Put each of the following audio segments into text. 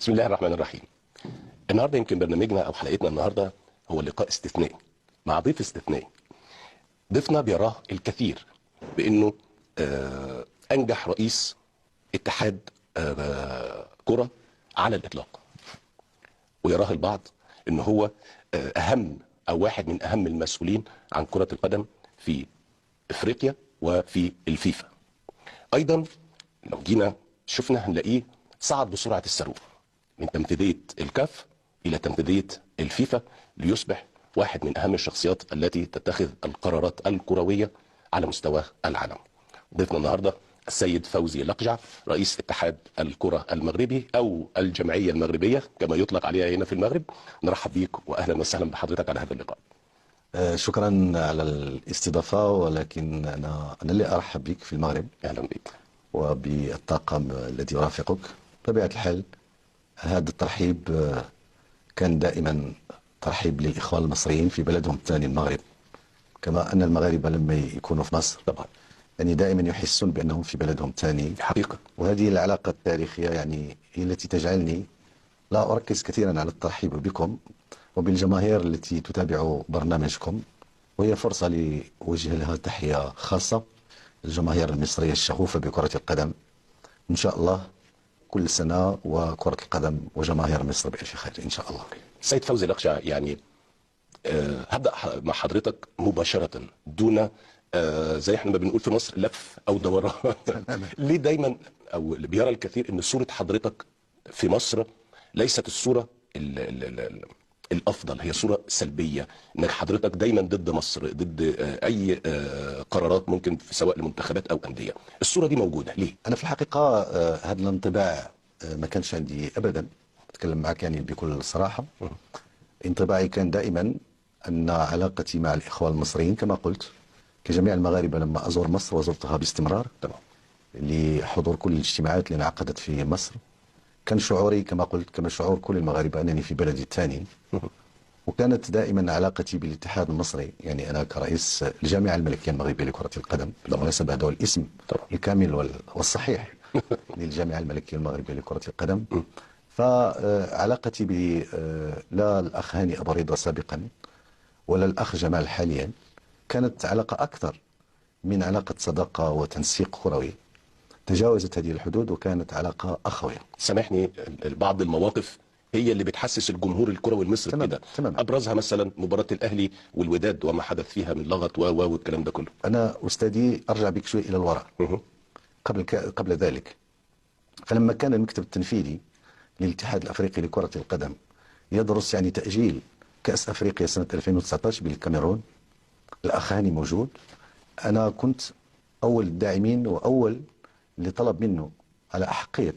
بسم الله الرحمن الرحيم. النهارده يمكن برنامجنا او حلقتنا النهارده هو لقاء استثنائي مع ضيف استثنائي. ضيفنا بيراه الكثير بانه انجح رئيس اتحاد كرة على الاطلاق، ويراه البعض ان هو اهم او واحد من اهم المسؤولين عن كرة القدم في افريقيا وفي الفيفا. ايضا لو جينا شفنا هنلاقيه صعد بسرعة الصاروخ من تنفيذية الكاف الى تنفيذية الفيفا ليصبح واحد من اهم الشخصيات التي تتخذ القرارات الكروية على مستوى العالم. ضيفنا النهارده السيد فوزي لقجع، رئيس اتحاد الكرة المغربي او الجمعية المغربية كما يطلق عليها هنا في المغرب. نرحب بيك واهلا وسهلا بحضرتك على هذا اللقاء. شكرا على الاستضافة، ولكن أنا اللي أرحب بك في المغرب. اهلا بك وبالطاقم الذي يرافقك. بطبيعة الحال هذا الترحيب كان دائما ترحيب للإخوان المصريين في بلدهم الثاني المغرب، كما أن المغاربة لما يكونوا في مصر طبعا يعني دائما يحسون بأنهم في بلدهم الثاني حقيقة. وهذه العلاقة التاريخية يعني هي التي تجعلني لا أركز كثيرا على الترحيب بكم وبالجماهير التي تتابع برنامجكم، وهي فرصة لوجه لها تحية خاصة الجماهير المصرية الشغوفة بكرة القدم. إن شاء الله كل سنة وكرة القدم وجماهير مصر بألف خير إن شاء الله. سيد فوزي لقجع، يعني هبدأ مع حضرتك مباشرة دون زي احنا ما بنقول في مصر لف او دوران. ليه دايما او اللي بيرى الكثير ان صورة حضرتك في مصر ليست الصورة ال الافضل، هي صورة سلبية، انك حضرتك دايما ضد مصر، ضد اي قرارات ممكن سواء لمنتخبات او اندية. الصورة دي موجودة ليه؟ أنا في الحقيقة هذا الانطباع ما كانش عندي أبدا، أتكلم معك يعني بكل صراحة. انطباعي كان دائما أن علاقتي مع الإخوة المصريين كما قلت كجميع المغاربة لما أزور مصر وزرتها باستمرار تمام. لحضور كل الاجتماعات اللي انعقدت في مصر، كان شعوري كما قلت كما شعور كل المغاربة أنني في بلدي الثاني. وكانت دائما علاقتي بالاتحاد المصري، يعني أنا كرئيس الجامعة الملكية المغربية لكرة القدم، بالمناسبة هذا هو الاسم الكامل والصحيح للجامعة الملكية المغربية لكرة القدم. فعلاقتي ب لا الأخ هاني أبو رضا سابقا ولا الأخ جمال حاليا كانت علاقة أكثر من علاقة صداقة وتنسيق كروي، تجاوزت هذه الحدود وكانت علاقة أخوية. سامحني، بعض المواقف هي اللي بتحسس الجمهور الكروي المصري كده. ابرزها مثلا مباراة الاهلي والوداد وما حدث فيها من لغط والكلام ده كله. انا استاذي ارجع بك شوي الى الوراء. قبل ذلك، فلما كان المكتب التنفيذي للاتحاد الافريقي لكرة القدم يدرس يعني تأجيل كأس افريقيا سنة 2019 بالكاميرون، الاخ هاني موجود، انا كنت اول الداعمين واول اللي طلب منه على احقية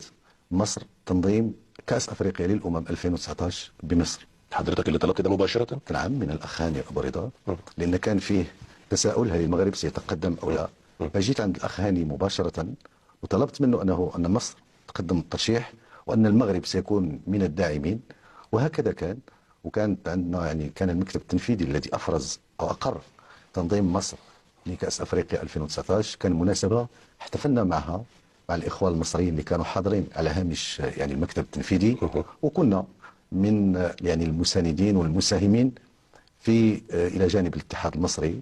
مصر تنظيم كأس افريقيا للامم 2019 بمصر. حضرتك اللي طلبت ده مباشرة؟ نعم، من الاخ هاني ابو رضا، لان كان فيه تساؤل هل المغرب سيتقدم او لا. فجيت عند الاخ هاني مباشرة وطلبت منه ان مصر تقدم الترشيح وان المغرب سيكون من الداعمين، وهكذا كان. وكانت عندنا يعني كان المكتب التنفيذي الذي افرز او اقر تنظيم مصر لكأس افريقيا 2019. كان مناسبة احتفلنا معها مع الاخوان المصريين اللي كانوا حاضرين على هامش يعني المكتب التنفيذي، وكنا من يعني المساندين والمساهمين في الى جانب الاتحاد المصري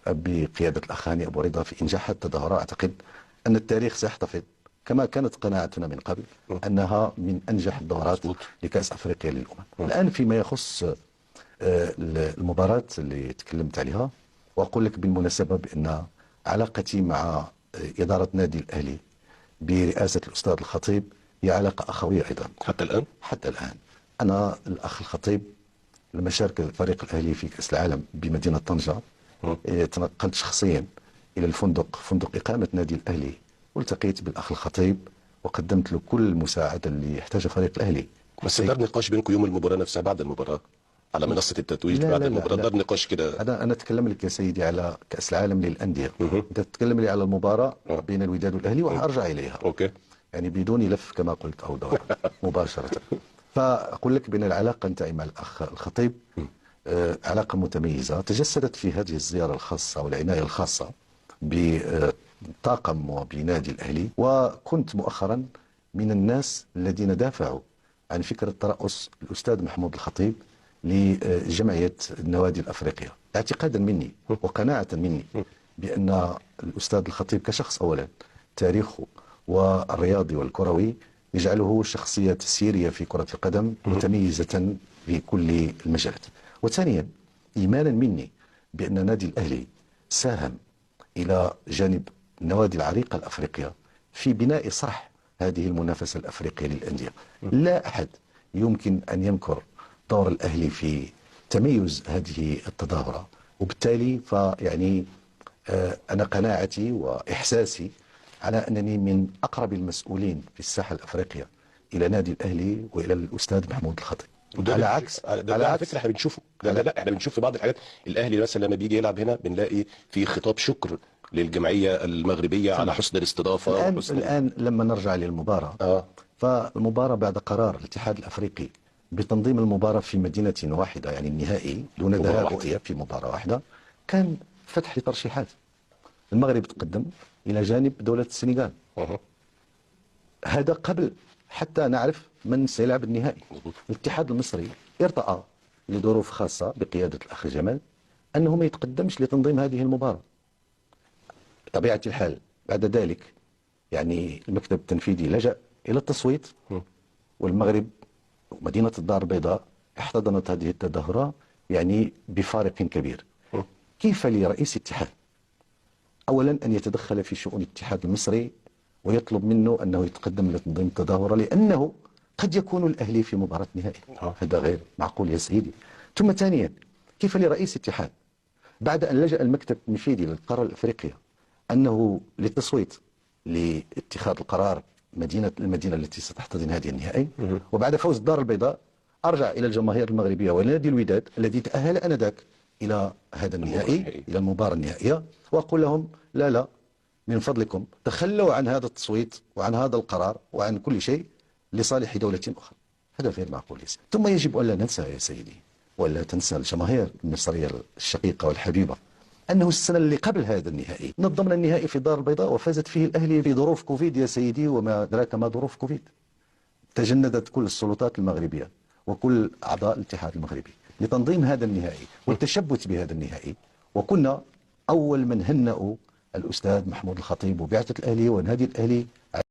بقيادة الاخ هاني ابو رضا في انجاح التظاهرة. اعتقد ان التاريخ سيحتفظ كما كانت قناعتنا من قبل انها من انجح الدورات لكأس افريقيا للامم. الان فيما يخص المباراة اللي تكلمت عليها، واقول لك بالمناسبة بان علاقتي مع ادارة نادي الاهلي برئاسة الاستاذ الخطيب هي علاقة اخوية ايضا. حتى الان؟ حتى الان. انا الاخ الخطيب لما شارك الفريق الاهلي في كأس العالم بمدينة طنجة تنقلت شخصيا الى فندق اقامة نادي الاهلي، والتقيت بالاخ الخطيب وقدمت له كل المساعدة اللي يحتاجها فريق الاهلي. بس دار نقاش بينكم يوم المباراة نفسها بعد المباراة على منصة التتويج بعد المباراة؟ دار نقاش كده؟ انا اتكلم لك يا سيدي على كأس العالم للأندية. انت تتكلم لي على المباراة بين الوداد والاهلي وارجع اليها. اوكي. يعني بدون لف كما قلت او دور مباشرة. فاقول لك بان العلاقة نتاعي مع الاخ الخطيب علاقة متميزة تجسدت في هذه الزيارة الخاصة والعناية الخاصة بطاقم وبنادي الأهلي. وكنت مؤخرا من الناس الذين دافعوا عن فكرة ترأس الأستاذ محمود الخطيب لجمعية النوادي الأفريقية، اعتقادا مني وقناعة مني بأن الأستاذ الخطيب كشخص أولا تاريخه والرياضي والكروي يجعله شخصية سيرية في كرة القدم متميزة في كل المجالات. وثانيا إيمانا مني بأن نادي الأهلي ساهم إلى جانب النوادي العريقة الأفريقية في بناء صرح هذه المنافسة الأفريقية للأندية. لا أحد يمكن أن ينكر دور الأهلي في تميز هذه التظاهرة، وبالتالي فيعني أنا قناعتي وإحساسي على أنني من أقرب المسؤولين في الساحة الأفريقية إلى نادي الأهلي وإلى الأستاذ محمود الخطيب. على عكس على فكره احنا بنشوفه لا احنا بنشوف في بعض الحاجات الاهلي مثلا لما بيجي يلعب هنا بنلاقي في خطاب شكر للجمعيه المغربيه على حسن الاستضافه. الآن لما نرجع للمباراة فالمباراة بعد قرار الاتحاد الأفريقي بتنظيم المباراة في مدينة واحدة، يعني النهائي دون ذهاب وإياب في مباراة واحدة، كان فتح لترشيحات. المغرب تقدم إلى جانب دولة السنغال. هذا قبل حتى نعرف من سيلعب النهائي. الاتحاد المصري ارتأى لظروف خاصة بقيادة الأخ جمال أنه ما يتقدمش لتنظيم هذه المباراة. طبيعة الحال بعد ذلك يعني المكتب التنفيذي لجأ إلى التصويت، والمغرب ومدينة الدار البيضاء احتضنت هذه التظاهرة يعني بفارق كبير. كيف لرئيس الاتحاد أولا أن يتدخل في شؤون الاتحاد المصري ويطلب منه أنه يتقدم لتنظيم التظاهرة، لأنه قد يكون الأهلي في مباراة نهائي؟ هذا غير معقول يا سيدي. ثم ثانيا كيف لرئيس الاتحاد بعد أن لجأ المكتب التنفيذي للقارة الأفريقية أنه للتصويت لاتخاذ القرار المدينة التي ستحتضن هذه النهائي، وبعد فوز الدار البيضاء أرجع إلى الجماهير المغربية ونادي الوداد الذي تأهل آنذاك إلى هذا النهائي، إلى المباراة النهائية، وأقول لهم لا من فضلكم تخلوا عن هذا التصويت وعن هذا القرار وعن كل شيء لصالح دولة أخرى. هذا غير معقول. ثم يجب أن لا ننسى يا سيدي ولا تنسى الجماهير المصرية الشقيقة والحبيبة أنه السنة اللي قبل هذا النهائي نظمنا النهائي في الدار البيضاء وفازت فيه الأهلي بظروف كوفيد يا سيدي، وما أدراك ما ظروف كوفيد. تجندت كل السلطات المغربية وكل أعضاء الاتحاد المغربي لتنظيم هذا النهائي والتشبث بهذا النهائي، وكنا أول من هنأوا الأستاذ محمود الخطيب وبعثة الأهلي ونادي الأهلي